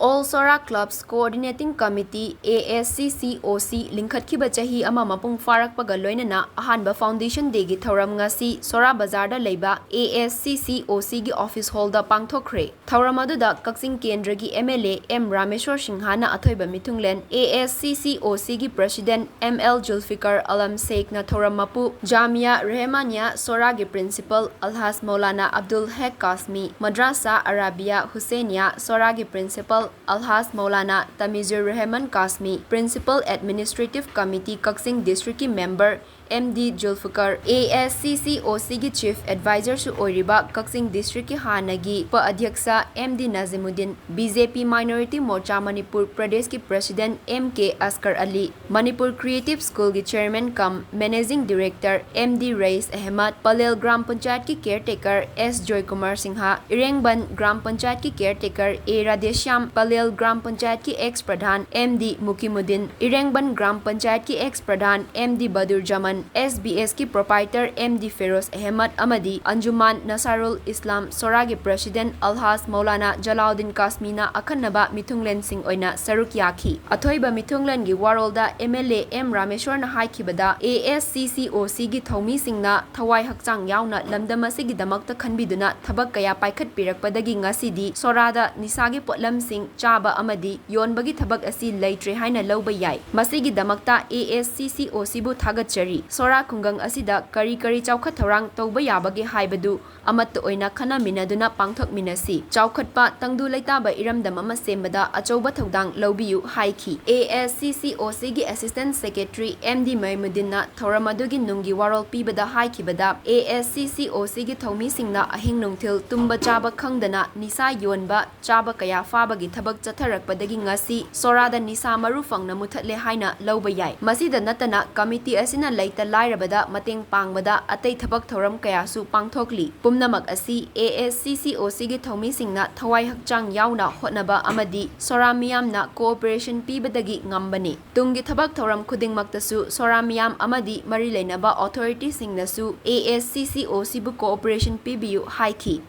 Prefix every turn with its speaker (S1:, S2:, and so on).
S1: All Sora Clubs Co-Ordinating Committee ASCCOC लिंखटखिबा चाही अमा मपुंग फारकपगा लोइनना अहानबा foundation डेगी थौरम ngasi Sora Bazarda leiba ASCCOC gi office hall da pangthokkhre thौरम aduda Kakching Kendra gi MLA M Rameshwar Singhana athoiba mithunglen ASCCOC gi president ML Julfikar Alam Sheikh na thौरम mapu Jamia Rehmania Sora gi principal Alhas Maulana Abdul Haq Kasmi Madrasa Arabia Husainiya Sora gi principal Alhas Maulana Tamizur Rahman Kasmi Principal Administrative Committee Kakching District ki member MD Julfikar ASCCOC gi Chief Advisor su oiriba Kakching District ki hanagi pa Adhyaksa MD Nazimuddin BJP Minority Morcha Manipur Pradesh ki President MK Asghar Ali Manipur Creative School ki Chairman cum Managing Director MD Rais Ahmad Palel Gram Panchayat ki Caretaker S Joy Kumar Singha Irengban Gram Panchayat ki Caretaker A Radheshyam Palel Gram Panchayat ki ex Pradhan MD Mukimuddin Irengban Gram Panchayat ki ex Pradhan MD Badur Jaman SBS ki proprietor MD Feroz Ahmad Amadi Anjuman Nasarul Islam Sora gi President Alhas Maulana Jalauddin Kasmina akhanaba mithunglen sing oina saruk yakhi athoiba mithunglen gi warolda MLA M Rameshwar na haikibada ASCCOC gi thomi singna thawai hakchang yauna lamdam asigi damakta khanbiduna thabak kaya paikhat pirakpadagi ngasidi Sorada nisagi potlam sing chaba amadi yonbagi thabak asi leitre haina lawba yai masigi damakta ASCCOC bu thagachari Sora Kungang asida kari chaukhat thorang tauba yabagi haibadu amat oina khana minaduna pangthok minasi chaukhatpa tangdu leitaba iramdam ama sembada achouba thodang lawbiyu haiki ASCCOC gi Assistant Secretary MD Maimuddin na thoramadu gi nungi warol pibada haikibada ASCCOC gi thomi singna ahing nungthil tumba chaba khangdana nisa yonba chaba kaya faba gi thabak chatharakpadagi ngasi Sorada nisa maru fangna muthatle haina lawba yai masida natana committee asina laita lairabada mateng pangbada atei thabak thoram kaya su pangthokli pumnamak asi ASCCOC gi thomi singna thawai hakchang yauna hotnaba amadi Sora miyamna cooperation pibadagi ngambani tungi thabak thoram khudingmaktasu Sora miyam amadi mari leinaba authority singnasu ASCCOC bu cooperation pibiyu haiki